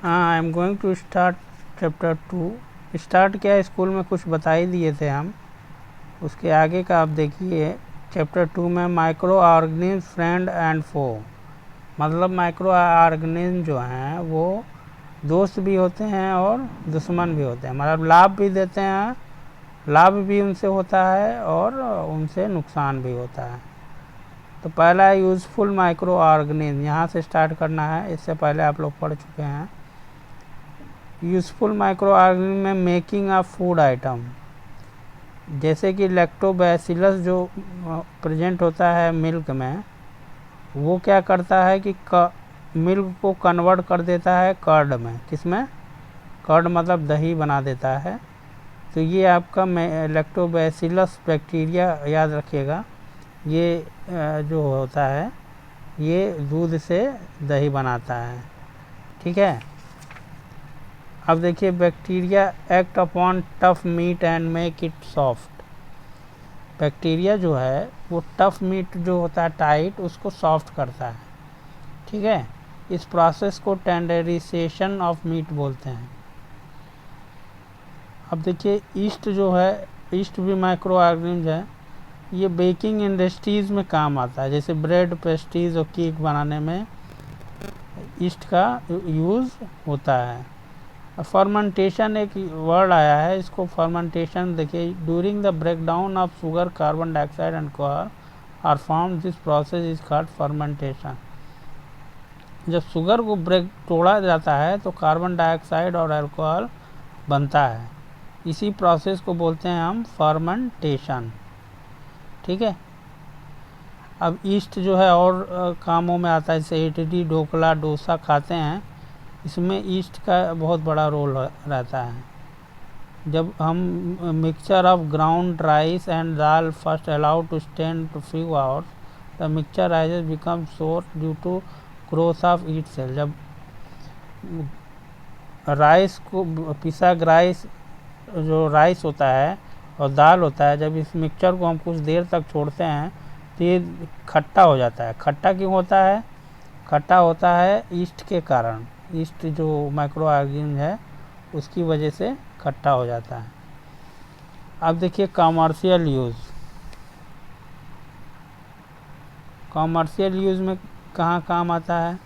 हाँ, I am going to start chapter 2। Start क्या, school में कुछ बता ही दिए थे हम। उसके आगे का आप देखिए चैप्टर 2 में माइक्रो ऑर्गेनिज्म फ्रेंड एंड फो। मतलब माइक्रो ऑर्गेनिज्म जो हैं वो दोस्त भी होते हैं और दुश्मन भी होते हैं। मतलब लाभ भी देते हैं, लाभ भी उनसे होता है और उनसे नुकसान भी होता है। तो पहला है यूज़फुल माइक्रो ऑर्गेनिज्म, यहाँ से स्टार्ट करना है। इससे पहले आप लोग पढ़ चुके हैं। यूज़फुल माइक्रो ऑर्गेनिज्म में मेकिंग ऑफ फूड आइटम, जैसे कि लैक्टोबैसिलस जो प्रेजेंट होता है मिल्क में, वो क्या करता है कि मिल्क को कन्वर्ट कर देता है कर्ड में। किसमें? कर्ड मतलब दही बना देता है। तो ये आपका लैक्टोबैसिलस बैक्टीरिया याद रखिएगा, ये जो होता है ये दूध से दही बनाता है। ठीक है। अब देखिए bacteria act upon tough meat and make it soft. Bacteria जो है वो टफ मीट जो होता है टाइट, उसको सॉफ्ट करता है। ठीक है। इस प्रोसेस को टेंडराइजेशन ऑफ मीट बोलते हैं। अब देखिए ईस्ट जो है, ईस्ट भी माइक्रो ऑर्गेनिज्म है। ये बेकिंग इंडस्ट्रीज़ में काम आता है, जैसे ब्रेड, पेस्ट्रीज और केक बनाने में ईस्ट का यूज़ होता है। फर्मेंटेशन एक वर्ड आया है, इसको फर्मेंटेशन देखिए, during the breakdown of sugar carbon dioxide and alcohol are form, this process is called fermentation. जब शुगर को तोड़ा जाता है तो कार्बन डाइऑक्साइड और अल्कोहल बनता है, इसी प्रोसेस को बोलते हैं हम फर्मेंटेशन। ठीक है। अब ईस्ट जो है और कामों में आता है, जैसे इडली, ढोकला, डोसा खाते हैं, इसमें ईस्ट का बहुत बड़ा रोल रहता है। जब हम mixture of ground rice and dal first allowed to stand to few hours, the mixture rice become sour due to growth of yeast cell. जब राइस को पिसा राइस, जो राइस होता है और दाल होता है, जब इस मिक्सचर को हम कुछ देर तक छोड़ते हैं तो ये खट्टा हो जाता है। खट्टा क्यों होता है? खट्टा होता है ईस्ट के कारण। ईस्ट जो माइक्रो ऑर्गेनिज्म है उसकी वजह से खट्टा हो जाता है। अब देखिए कॉमर्शियल यूज़। कॉमर्शियल यूज़ में कहाँ काम आता है?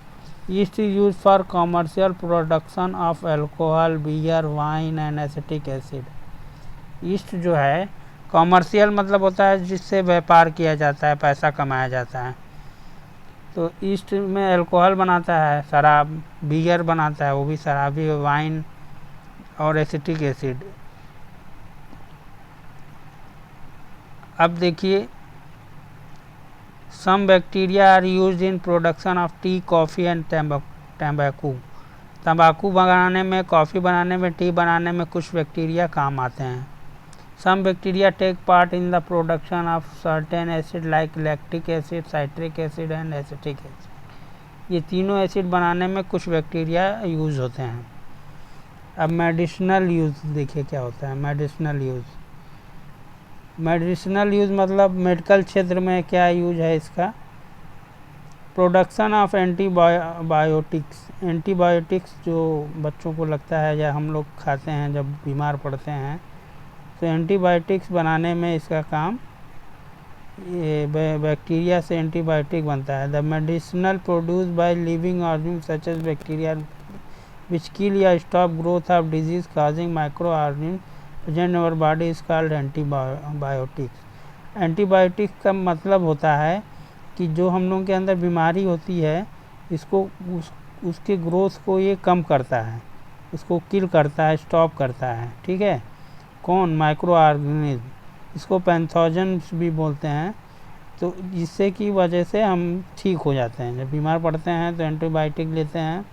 Yeast is use for commercial production of alcohol, beer, wine and acetic acid. Yeast जो है कॉमर्शियल मतलब होता है जिससे व्यापार किया जाता है, पैसा कमाया जाता है। तो ईस्ट में अल्कोहल बनाता है, शराब, बियर बनाता है, वो भी शराबी, वाइन और एसिटिक एसिड। अब देखिए some bacteria are used in production of tea, coffee and तंबाकू। तंबाकू बनाने में, कॉफ़ी बनाने में, टी बनाने में कुछ बैक्टीरिया काम आते हैं। Some bacteria take part in the production of certain acid like lactic acid, citric acid and acetic acid. ये तीनों एसिड बनाने में कुछ बैक्टीरिया यूज़ होते हैं। अब मेडिसिनल यूज़ देखिए क्या होता है। मेडिसिनल यूज़, मेडिसिनल यूज़ मतलब मेडिकल क्षेत्र में क्या यूज है इसका? Production of antibiotics. एंटीबायोटिक्स जो बच्चों को लगता है या हम लोग खाते हैं जब बीमार पड़ते हैं, तो एंटीबायोटिक्स बनाने में इसका काम, ये बैक्टीरिया से एंटीबायोटिक बनता है। The medicinal produce by living organism such as bacteria which kill या stop growth of disease causing micro organism present in our body is called antibiotics. Antibiotics का मतलब होता है कि जो हम लोगों के अंदर बीमारी होती है, इसको उसके ग्रोथ को ये कम करता है, उसको किल करता है, स्टॉप करता है। ठीक है। कौन? Micro organism. इसको पैथोजन्स भी बोलते हैं। तो जिससे की वजह से हम ठीक हो जाते हैं। जब बीमार पड़ते हैं तो एंटीबायोटिक लेते हैं,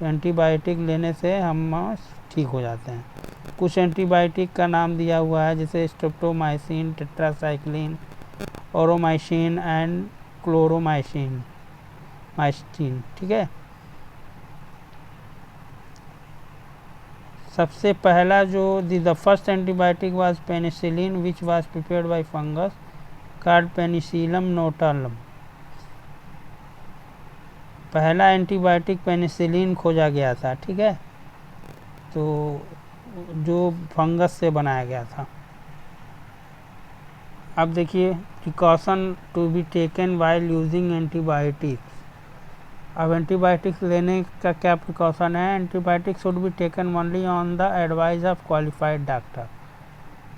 तो एंटीबायोटिक लेने से हम ठीक हो जाते हैं। कुछ एंटीबायोटिक का नाम दिया हुआ है, जैसे streptomycin, tetracycline, aureomycin and chloromycetin. ठीक है। सबसे पहला जो the first antibiotic was penicillin which was prepared by fungus called penicillium notatum. पहला एंटीबायोटिक पेनिसिलिन खोजा गया था, ठीक है, तो जो फंगस से बनाया गया था। अब देखिए precaution to be taken while using antibiotics. अब एंटीबायोटिक्स लेने का क्या प्रिकॉशन है? Antibiotics should be taken only on the advice of qualified doctor.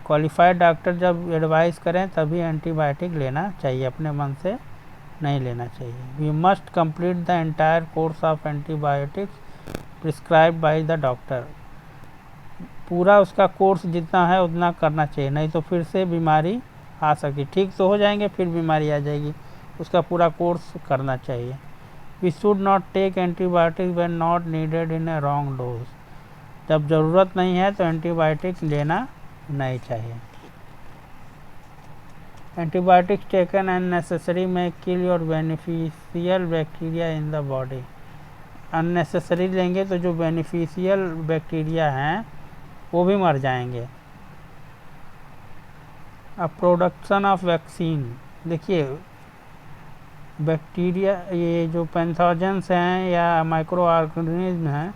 Qualified doctor जब एडवाइस करें तभी एंटीबायोटिक लेना चाहिए, अपने मन से नहीं लेना चाहिए। We must complete the entire course of antibiotics prescribe by the doctor. पूरा उसका कोर्स जितना है उतना करना चाहिए, नहीं तो फिर से बीमारी आ सकती। ठीक तो हो जाएंगे फिर बीमारी आ जाएगी, उसका पूरा कोर्स करना चाहिए। We should not take antibiotic when not needed in a wrong dose. जब ज़रूरत नहीं है तो एंटीबायोटिक लेना नहीं चाहिए। एंटीबायोटिक्स टेकन अननेसेसरी में kill your beneficial bacteria in the body. Unnecessary लेंगे तो जो बेनिफिशियल बैक्टीरिया हैं वो भी मर जाएंगे। अब प्रोडक्शन ऑफ वैक्सीन, देखिए बैक्टीरिया, ये जो पैथोजेंस हैं या माइक्रो ऑर्गेनिज्म हैं,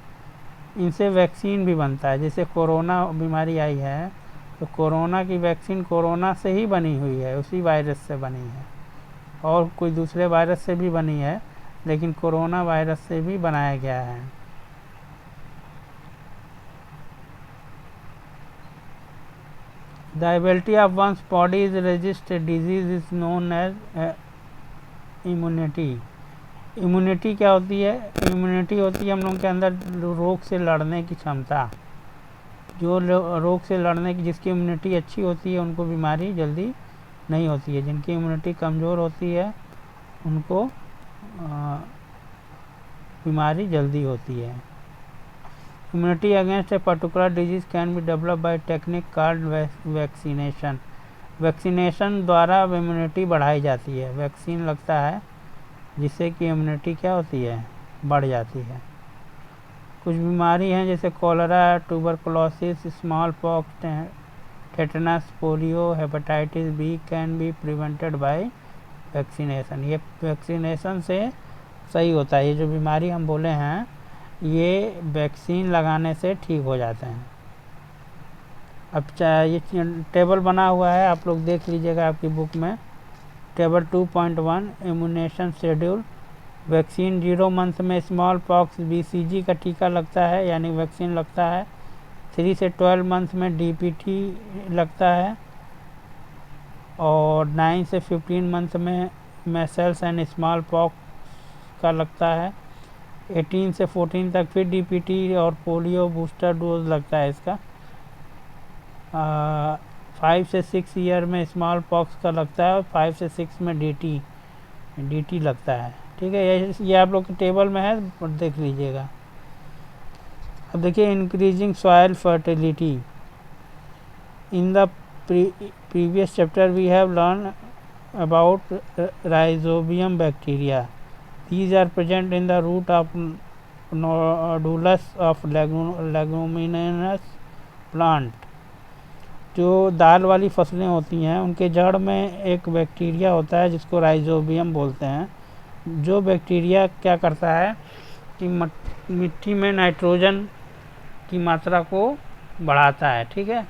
इनसे वैक्सीन भी बनता है। जैसे कोरोना बीमारी आई है तो कोरोना की वैक्सीन कोरोना से ही बनी हुई है, उसी वायरस से बनी है, और कोई दूसरे वायरस से भी बनी है, लेकिन कोरोना वायरस से भी बनाया गया है। The ability of one's body is resist a disease is known as immunity। Immunity क्या होती है? इम्यूनिटी होती है हम लोगों के अंदर रोग से लड़ने की क्षमता। जो रोग से लड़ने की, जिसकी इम्यूनिटी अच्छी होती है उनको बीमारी जल्दी नहीं होती है, जिनकी इम्यूनिटी कमज़ोर होती है उनको बीमारी जल्दी होती है। Immunity against a particular disease can be develop by technique called vaccination. Vaccination द्वारा इम्यूनिटी बढ़ाई जाती है, वैक्सीन लगता है जिससे कि इम्यूनिटी क्या होती है, बढ़ जाती है। कुछ बीमारी हैं जैसे cholera, tuberculosis, small pox, tetanus, polio, hepatitis B can be prevented by vaccination. ये वैक्सीनेशन से सही होता है। ये जो बीमारी हम बोले हैं ये वैक्सीन लगाने से ठीक हो जाते हैं। अब ये टेबल बना हुआ है, आप लोग देख लीजिएगा आपकी बुक में। Table 2.1 immunisation schedule. Vaccine 0 month में स्मॉल पॉक्स BCG का टीका लगता है, यानी वैक्सीन लगता है। 3 से 12 मंथ में DPT लगता है, और 9 से 15 मंथ में मेसल्स एंड स्मॉल पॉक्स का लगता है। 18 से 14 तक फिर DPT और पोलियो बूस्टर डोज लगता है इसका। 5 से 6 ईयर में स्मॉल पॉक्स का लगता है, और 5 से 6 में DT लगता है। ठीक है, ये आप लोग के टेबल में है, देख लीजिएगा। अब देखिए increasing soil fertility. In the previous chapter we have learn about rhizobium bacteria. These are present in the root of nodules of leguminous plant. जो दाल वाली फसलें होती हैं उनके जड़ में एक बैक्टीरिया होता है जिसको राइजोबियम बोलते हैं। जो बैक्टीरिया क्या करता है कि मिट्टी में नाइट्रोजन की मात्रा को बढ़ाता है। ठीक है।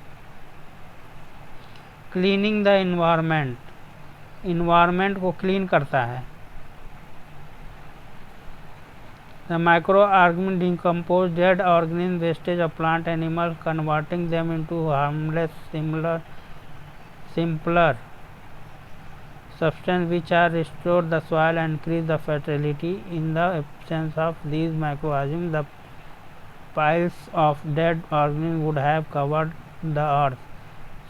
क्लीनिंग द इन्वायरमेंट को क्लीन करता है। The micro organism decompose dead organism wastage of plant animal converting them into harmless simpler substance which are restore the soil and increase the fertility. In the absence of these microorganisms, the piles of dead organisms would have covered the earth.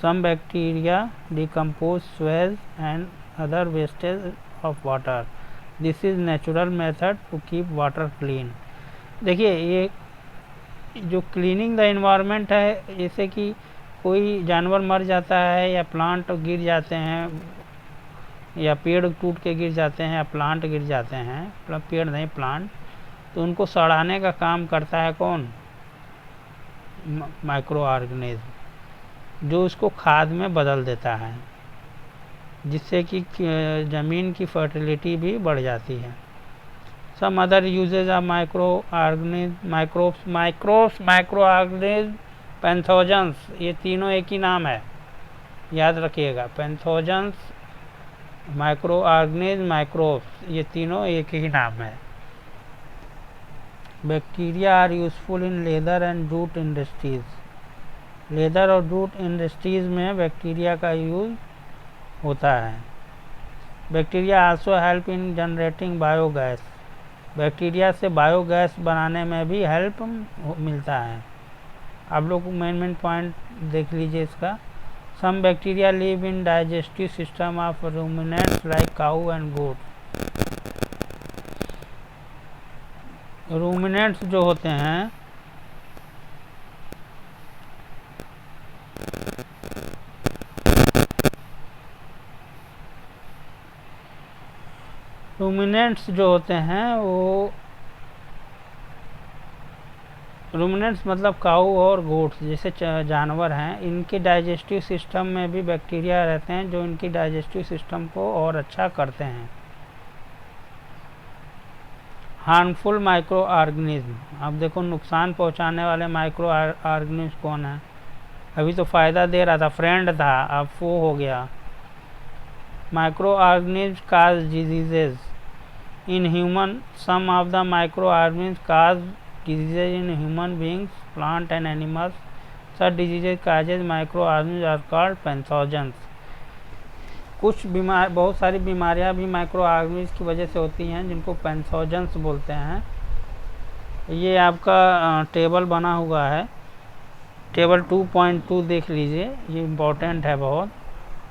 Some bacteria decompose swales and other wastage of water. This is natural method to keep water clean. देखिए ये जो cleaning the environment है, जैसे कि कोई जानवर मर जाता है या प्लांट गिर जाते हैं या पेड़ टूट के गिर जाते हैं या प्लांट गिर जाते हैं, पेड़ नहीं प्लांट, तो उनको सड़ाने का काम करता है कौन? माइक्रो ऑर्गेनिज्म, जो उसको खाद में बदल देता है, जिससे कि ज़मीन की फर्टिलिटी भी बढ़ जाती है। Some other usages of microbes, microorganism, pathogens, ये तीनों एक ही नाम है, याद रखिएगा। पैथोजेंस, माइक्रोऑर्गेनिज्म, माइक्रोब्स, ये तीनों एक ही नाम है। Bacteria are useful in leather and jute industries. Leather और जूट इंडस्ट्रीज में बैक्टीरिया का यूज होता है। Bacteria also help in generating biogas. Bacteria से बायोगैस बनाने में भी हेल्प मिलता है। आप लोग मेन पॉइंट देख लीजिए इसका। Some bacteria live in digestive system of ruminants like cow and goat. Ruminants जो होते हैं वो रूमिनेंट्स मतलब काऊ और गोट्स जैसे जानवर हैं, इनके डाइजेस्टिव सिस्टम में भी बैक्टीरिया रहते हैं जो इनकी डाइजेस्टिव सिस्टम को और अच्छा करते हैं। हार्मफुल माइक्रो ऑर्गेनिज्म, अब देखो नुकसान पहुंचाने वाले माइक्रो ऑर्गेनिज्म कौन है। अभी तो फ़ायदा दे रहा था, फ्रेंड था, अब वो हो गया। Micro organism cause diseases in human. Some of the micro organism cause diseases in human beings, plant and animals. Such diseases causes microorganisms are called pathogens. बहुत सारी बीमारियां भी माइक्रो ऑर्गेनिज्म की वजह से होती हैं जिनको पैथोजेंस बोलते हैं। ये आपका टेबल बना हुआ है, टेबल 2.2 देख लीजिए, ये इम्पोर्टेंट है बहुत।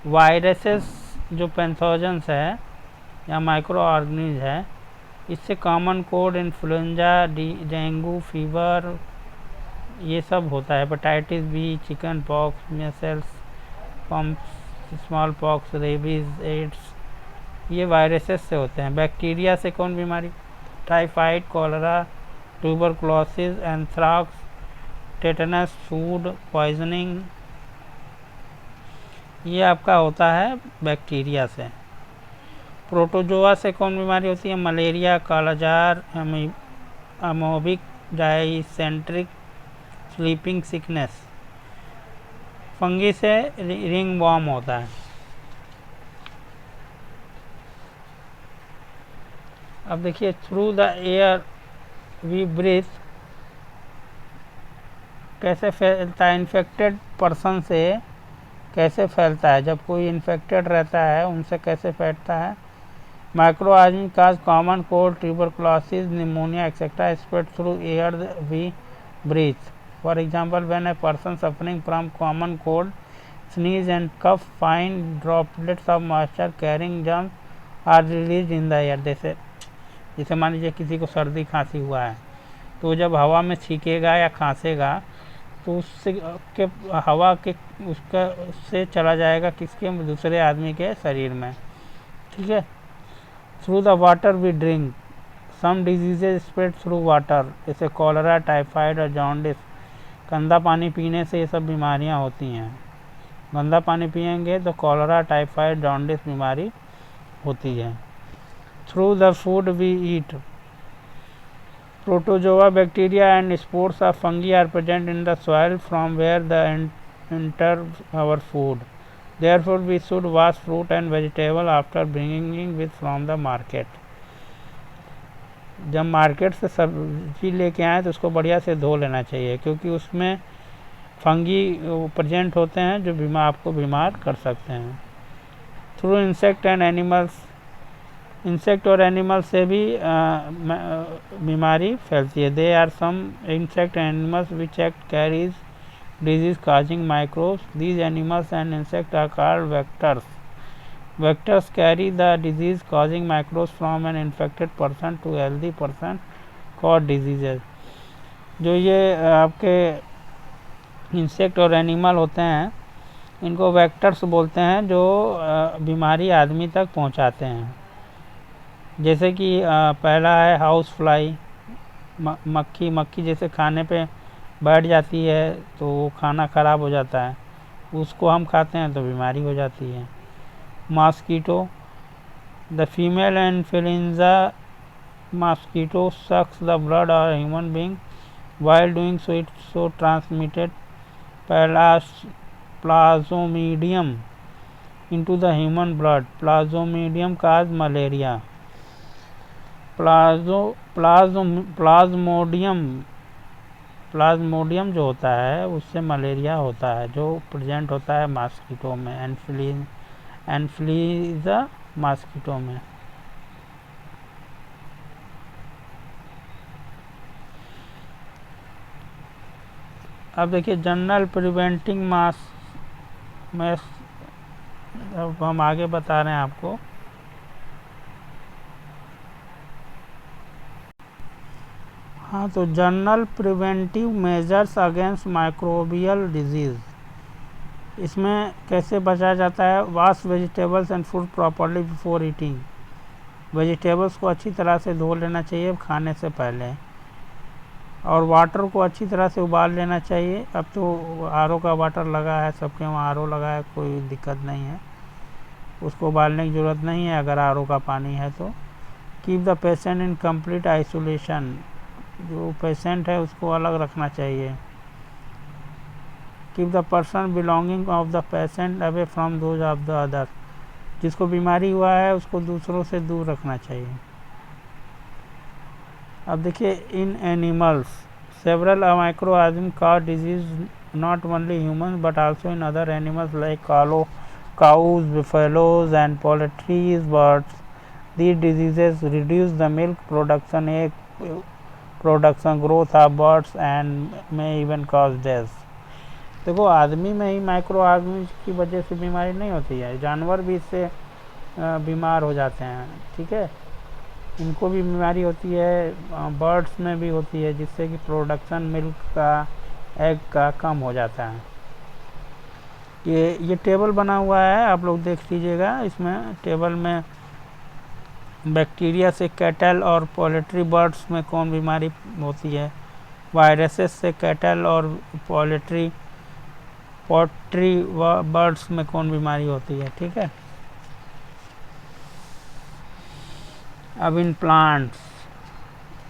वायरसेस जो पैथोजेंस है या माइक्रो ऑर्गेनिज्म है, इससे common cold, influenza, dengue fever, ये सब होता है। Hepatitis B, chicken pox, measles, mumps, small pox, rabies, AIDS, ये वायरसेस से होते हैं। बैक्टीरिया से कौन बीमारी? Typhoid, cholera, tuberculosis, anthrax, tetanus, food poisoning, ये आपका होता है बैक्टीरिया से। प्रोटोजोआ से कौन बीमारी होती है? Malaria, kala-azar, amoebic dysentric, sleeping sickness. Fungi से रिंग वॉर्म होता है। अब देखिए, through the air we breathe कैसे फैलता है? इन्फेक्टेड पर्सन से कैसे फैलता है? जब कोई इन्फेक्टेड रहता है उनसे कैसे फैलता है? Microorganism cause common cold, tuberculosis, pneumonia etcetera spread through air we breathe. For example, when a person suffering from common cold sneeze and cough, fine droplets of moisture carrying germs are released in the air। जैसे मान लीजिए किसी को सर्दी खांसी हुआ है, तो जब हवा में छींकेगा या खांसेगा तो उससे के हवा के उसका से चला जाएगा किसके? दूसरे आदमी के शरीर में। ठीक है। Through the water we drink, some diseases spread through water, जैसे कॉलरा, टाइफाइड और जॉन्डिस। गंदा पानी पीने से ये सब बीमारियां होती हैं। गंदा पानी पिएंगे तो कॉलरा, टाइफाइड, जॉन्डिस बीमारी होती है। Through the food we eat, protozoa, bacteria and spores of fungi are present in the soil from where the enter our food. Therefore, we should wash fruit and vegetable after bringing with from the market। जब market से सब्जी लेके आए तो उसको बढ़िया से धो लेना चाहिए, क्योंकि उसमें फंगी प्रेजेंट होते हैं जो आपको बीमार कर सकते हैं। Through insect and animals, insect और एनिमल से भी बीमारी फैलती है। They are some insect and animals which act carries disease causing microbes। These animals and insects are called vectors। Vectors carry the disease causing microbes from an infected person to healthy person called diseases। जो ये आपके insect और animal होते हैं इनको vectors बोलते हैं, जो बीमारी आदमी तक पहुंचाते हैं। जैसे कि पहला है हाउस फ्लाई, मक्खी जैसे खाने पे बैठ जाती है तो वो खाना ख़राब हो जाता है, उसको हम खाते हैं तो बीमारी हो जाती है। Mosquito, the female influenza mosquito sucks the blood of a human being. While doing so, it so transmitted plasmodium into the human blood. Plasmodium cause malaria. Plasmodium जो होता है उससे मलेरिया होता है, जो प्रेजेंट होता है मॉस्किटो में, एन्फ्लुएंजा मॉस्किटो में। अब देखिए जनरल प्रिवेंटिंग मास में, अब हम आगे बता रहे हैं आपको। हाँ, तो general preventive measures against microbial disease, इसमें कैसे बचाया जाता है। Wash vegetables and food properly before eating, vegetables को अच्छी तरह से धो लेना चाहिए खाने से पहले, और वाटर को अच्छी तरह से उबाल लेना चाहिए। अब तो आरओ का वाटर लगा है, सबके वहाँ आरओ लगा है, कोई दिक्कत नहीं है, उसको उबालने की ज़रूरत नहीं है अगर आरओ का पानी है तो। Keep the patient in complete isolation, जो पेशेंट है उसको अलग रखना चाहिए। Keep the person belonging of the patient away from those of the other, जिसको बीमारी हुआ है उसको दूसरों से दूर रखना चाहिए। अब देखिए in animals several micro organism cause disease not only human but also in other animals like cows, buffaloes and poultry birds. These diseases reduce the milk production, egg production, growth of birds and may even cause death. देखो आदमी में ही micro organism की वजह से बीमारी नहीं होती है, जानवर भी इससे बीमार हो जाते हैं, ठीक है, इनको भी बीमारी होती है, बर्ड्स में भी होती है, जिससे कि प्रोडक्शन मिल्क का, एग का कम हो जाता है। ये टेबल बना हुआ है, आप लोग देख लीजिएगा। इसमें टेबल में बैक्टीरिया से कैटल और पोल्ट्री बर्ड्स में कौन बीमारी होती है, वायरसेस से कैटल और पोल्ट्री बर्ड्स में कौन बीमारी होती है, ठीक है। अब इन प्लांट्स,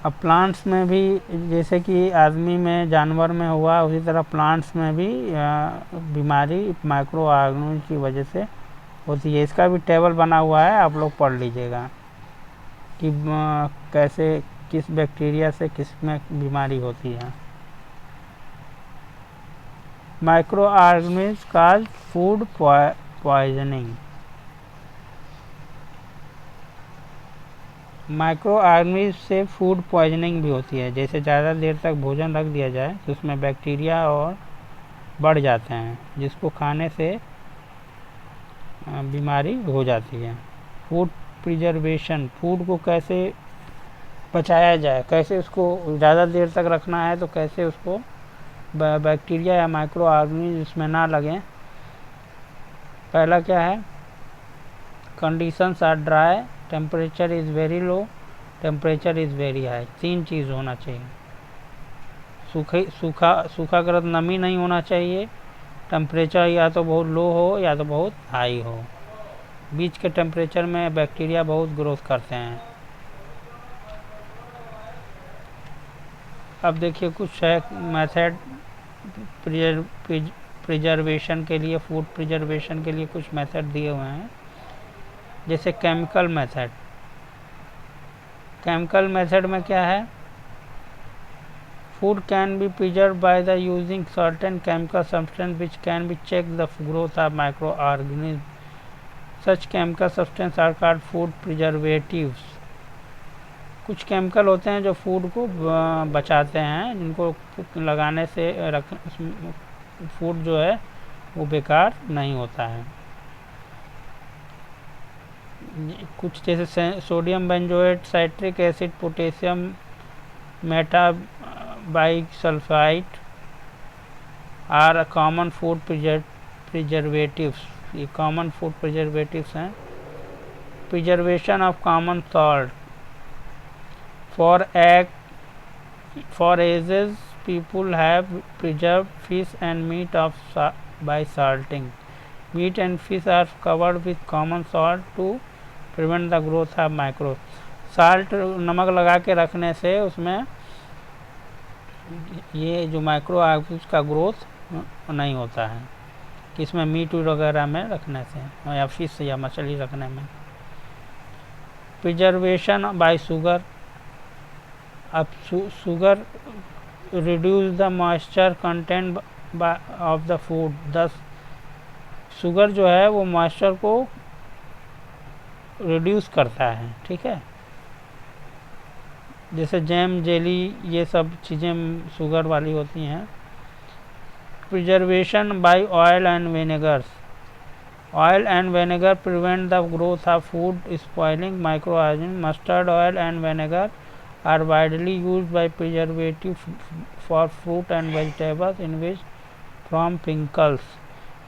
अब प्लांट्स में भी जैसे कि आदमी में, जानवर में हुआ, उसी तरह प्लांट्स में भी बीमारी माइक्रो ऑर्गेनिज्म की वजह से होती है। इसका भी टेबल बना हुआ है, आप लोग पढ़ लीजिएगा कि कैसे किस बैक्टीरिया से किस में बीमारी होती है। माइक्रो ऑर्गेनिज्म काज फूड पॉइजनिंग, माइक्रो ऑर्गेनिज्म से फूड पॉइजनिंग भी होती है। जैसे ज़्यादा देर तक भोजन रख दिया जाए तो उसमें बैक्टीरिया और बढ़ जाते हैं, जिसको खाने से बीमारी हो जाती है। फूड प्रिजर्वेशन, फूड को कैसे बचाया जाए, कैसे उसको ज़्यादा देर तक रखना है तो कैसे उसको बैक्टीरिया या माइक्रो ऑर्गेनिज्म इसमें ना लगें। पहला क्या है, conditions are dry, temperature is very low, temperature is very high. 3 चीज़ होना चाहिए। सूखाग्रत नमी नहीं होना चाहिए, टेम्परेचर या तो बहुत लो हो या तो बहुत हाई हो, बीच के टेम्परेचर में बैक्टीरिया बहुत ग्रोथ करते हैं। अब देखिए कुछ है मेथड प्रिजर्वेशन के लिए, फूड प्रिजर्वेशन के लिए कुछ मेथड दिए हुए हैं। जैसे केमिकल मेथड, केमिकल मेथड में क्या है, food can be preserve by the using certain chemical substance which can be check the growth of microorganism. Such chemical substance are called food preservatives. कुछ chemical होते हैं जो food को बचाते हैं, जिनको लगाने से फूड जो है वो बेकार नहीं होता है। कुछ जैसे sodium benzoate, citric acid, potassium metabisulphite are common food preservatives. ये कॉमन फूड प्रिजर्वेटिव्स हैं। Preservation of common salt for ages people have preserved fish and meat by salting. Meat and fish are covered with common salt to prevent the growth of microbes. Salt नमक लगा के रखने से उसमें ये जो micro organism का growth नहीं होता है, कि इसमें मीट वगैरह में रखने से या फिश या मछली रखने में। प्रिजर्वेशन बाय शुगर, अब sugar reduce the moisture content of the food, दस शुगर जो है वो मॉइस्चर को रिड्यूस करता है, ठीक है। जैसे जैम, जेली, ये सब चीज़ें शुगर वाली होती हैं। Preservation by oil and vinegars, oil and vinegar prevent the growth of food spoiling microorganism. Mustard oil and vinegar are widely used by preservative for fruit and vegetables in which from pickles.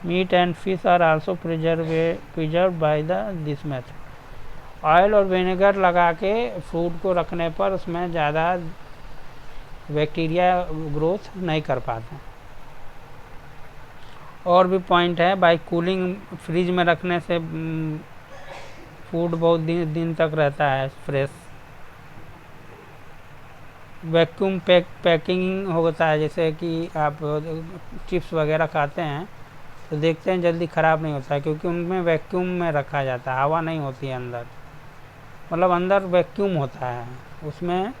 Meat and fish are also preserve by this method. Oil और vinegar लगा के fruit को रखने पर उसमें ज़्यादा bacteria growth नहीं कर पाते। और भी पॉइंट है, बाय कूलिंग, फ्रिज में रखने से फूड बहुत दिन तक रहता है फ्रेश। वैक्यूम पैकिंग होता है, जैसे कि आप चिप्स वगैरह खाते हैं तो देखते हैं जल्दी ख़राब नहीं होता है, क्योंकि उनमें वैक्यूम में रखा जाता है, हवा नहीं होती है अंदर, मतलब अंदर वैक्यूम होता है, उसमें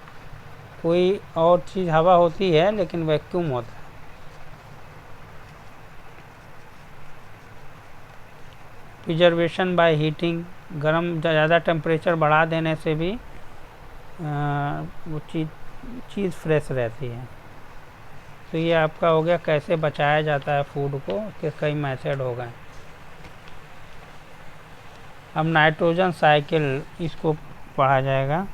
कोई और चीज़ हवा होती है लेकिन वैक्यूम होता है। प्रिजर्वेशन बाय हीटिंग, गर्म ज़्यादा टेम्परेचर बढ़ा देने से भी वो चीज़ फ्रेश रहती है। तो ये आपका हो गया कैसे बचाया जाता है फूड को, के कई मेथड हो गए। अब नाइट्रोजन साइकिल, इसको पढ़ा जाएगा।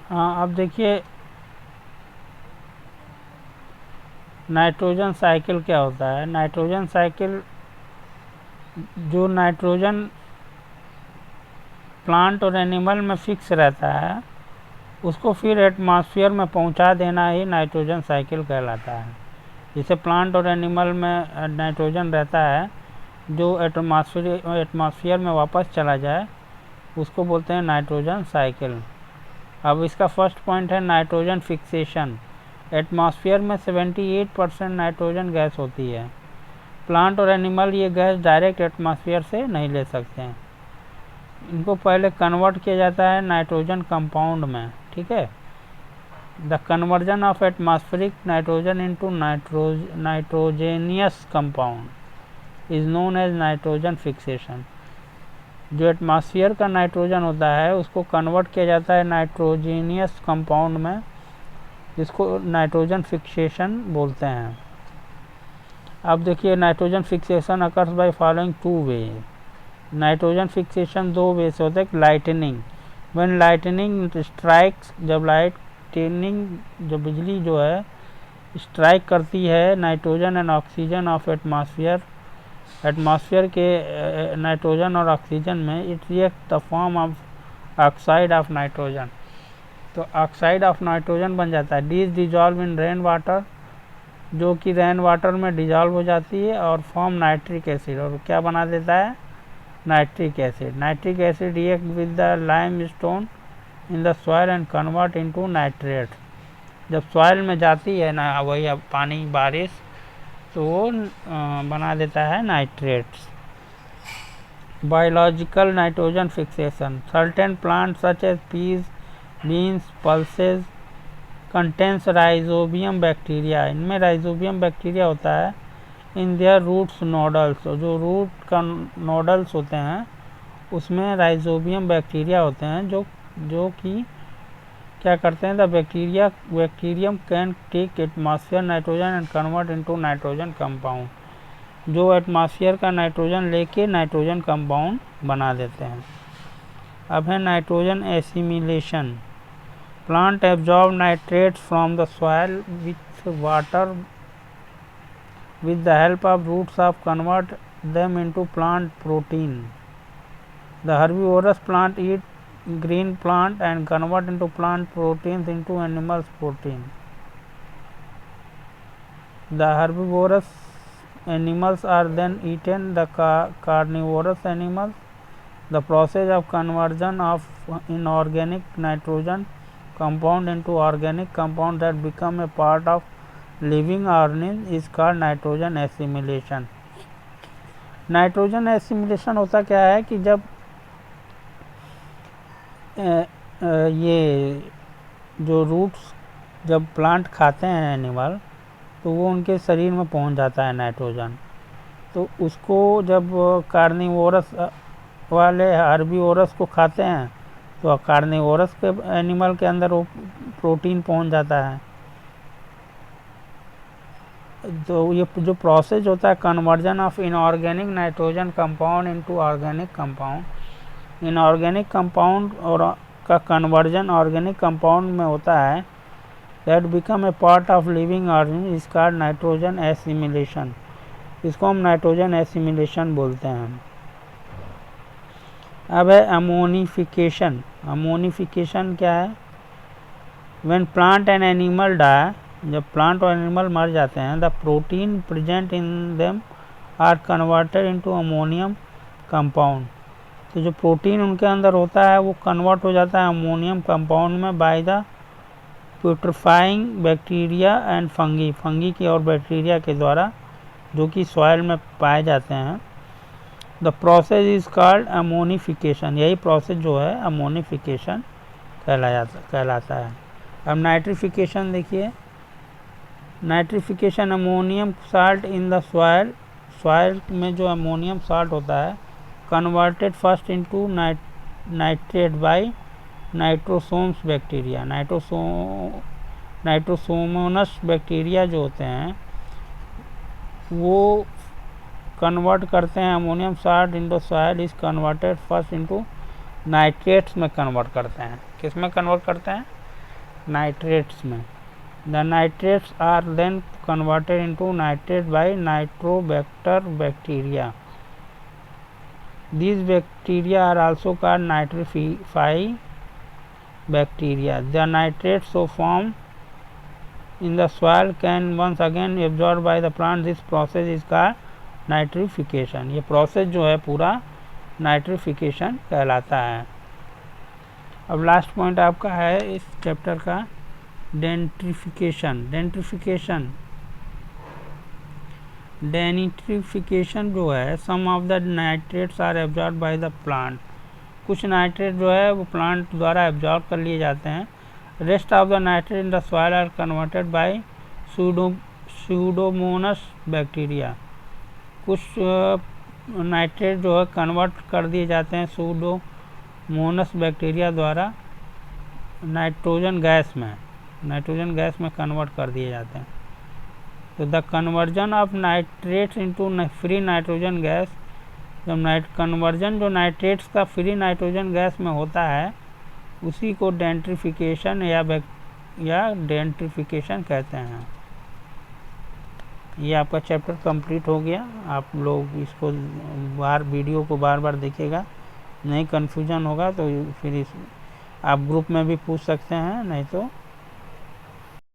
हाँ, अब देखिए नाइट्रोजन साइकिल क्या होता है। नाइट्रोजन साइकिल, जो नाइट्रोजन प्लांट और एनिमल में फिक्स रहता है उसको फिर एटमॉस्फेयर में पहुंचा देना ही नाइट्रोजन साइकिल कहलाता है। जैसे प्लांट और एनिमल में नाइट्रोजन रहता है जो एटमॉस्फेयर में वापस चला जाए उसको बोलते हैं नाइट्रोजन साइकिल। अब इसका फर्स्ट पॉइंट है नाइट्रोजन फिक्सेशन। एटमॉस्फेयर में 78% नाइट्रोजन गैस होती है। प्लांट और एनिमल ये गैस डायरेक्ट एटमॉस्फेयर से नहीं ले सकते हैं, इनको पहले कन्वर्ट किया जाता है नाइट्रोजन कंपाउंड में। ठीक है, the conversion of atmospheric nitrogen into nitrogenous compound is known as nitrogen fixation. जो एटमॉस्फेयर का नाइट्रोजन होता है उसको कन्वर्ट किया जाता है नाइट्रोजेनियस कंपाउंड में, जिसको नाइट्रोजन फिक्सेशन बोलते हैं। अब देखिए nitrogen fixation occurs by following 2 way. Nitrogen fixation 2 वे से होता है। लाइटनिंग, व्हेन लाइटनिंग स्ट्राइक्स, जब बिजली जो है स्ट्राइक करती है nitrogen and oxygen of atmosphere के नाइट्रोजन और ऑक्सीजन में, it react the form of oxide of nitrogen. तो ऑक्साइड ऑफ नाइट्रोजन बन जाता है। This dissolve in rain water, जो कि रेन वाटर में डिजॉल्व हो जाती है और फॉर्म नाइट्रिक एसिड, और क्या बना देता है nitric acid. Nitric acid react with the lime stone in the soil and convert into nitrate. जब सॉइल में जाती है ना वही अब पानी बारिश, तो वो बना देता है nitrates. Biological nitrogen fixation, certain plant such as peas, beans, pulses contains rhizobium bacteria. इनमें राइजोबियम बैक्टीरिया होता है। इन देयर रूट्स नोडल्स, जो रूट का नोडल्स होते हैं उसमें राइजोबियम बैक्टीरिया होते हैं जो कि क्या करते हैं, the bacterium can take atmosphere nitrogen and convert into nitrogen compound. जो एटमॉस्फेयर का नाइट्रोजन लेके नाइट्रोजन कंपाउंड बना देते हैं। अब है nitrogen assimilation. Plant absorb nitrates from the soil with water with the help of roots of convert them into plant protein. The herbivorous plant eat green plant and convert into plant proteins into animals protein. The herbivorous animals are then eaten the carnivorous animals. The process of conversion of inorganic nitrogen compound into organic compound that become a part of living organism is called nitrogen assimilation. Nitrogen assimilation होता क्या है कि जब ये जो roots जब plant खाते हैं एनिमल, तो वो उनके शरीर में पहुंच जाता है नाइट्रोजन। तो उसको जब कार्निवोरस वाले हर्बीवोरस को खाते हैं तो कार्निवोरस के एनिमल के अंदर वो प्रोटीन पहुंच जाता है। तो ये जो प्रोसेस होता है conversion of inorganic nitrogen compound into organic compound, inorganic compound और का कन्वर्जन ऑर्गेनिक कंपाउंड में होता है, that become a part of living organism is called nitrogen assimilation. इसको हम नाइट्रोजन एसिमिलेशन बोलते हैं। अब है अमोनिफिकेशन। अमोनिफिकेशन क्या है? When plant and animal die, जब प्लांट और एनिमल मर जाते हैं, the protein present in them are converted into ammonium compound. तो जो प्रोटीन उनके अंदर होता है वो कन्वर्ट हो जाता है अमोनियम कंपाउंड में by the putrefying bacteria and fungi की और बैक्टीरिया के द्वारा, जो कि सॉइल में पाए जाते हैं। The process is called ammonification. यही प्रोसेस जो है अमोनिफिकेशन कहलाता है। अब नाइट्रिफिकेशन देखिए। Nitrification, ammonium salt in the soil में जो अमोनियम साल्ट होता है converted first into nitrate by nitrosomonas bacteria. Nitrosomonas bacteria जो होते हैं वो कन्वर्ट करते हैं ammonium salt into soil is converted first into nitrates में कन्वर्ट करते हैं। किस में कन्वर्ट करते हैं? नाइट्रेट्स में। The nitrates are then converted into nitrate by nitrobacter bacteria. These bacteria are also called nitrify bacteria. The nitrates so formed in the soil can once again absorbed by the plant. This process is called nitrification. ये process जो है पूरा nitrification कहलाता है। अब last point आपका है इस चैप्टर का डेनिट्रिफिकेशन। डेनिट्रिफिकेशन जो है some of the nitrates are absorb by the plant. कुछ नाइट्रेट जो है वो प्लांट द्वारा एब्जॉर्ब कर लिए जाते हैं। Rest of the nitrate in the soil are converted by pseudomonas bacteria. कुछ नाइट्रेट जो है कन्वर्ट कर दिए जाते हैं सूडोमोनास बैक्टीरिया द्वारा नाइट्रोजन गैस में कन्वर्ट कर दिए जाते हैं। तो the conversion of nitrates into free nitrogen gas, जब कन्वर्जन जो नाइट्रेट्स का फ्री नाइट्रोजन गैस में होता है उसी को डेनिट्रिफिकेशन या डेनिट्रिफिकेशन कहते हैं। ये आपका चैप्टर कंप्लीट हो गया। आप लोग इसको वीडियो को बार बार देखिएगा, नहीं कन्फ्यूजन होगा तो फिर आप ग्रुप में भी पूछ सकते हैं, नहीं तो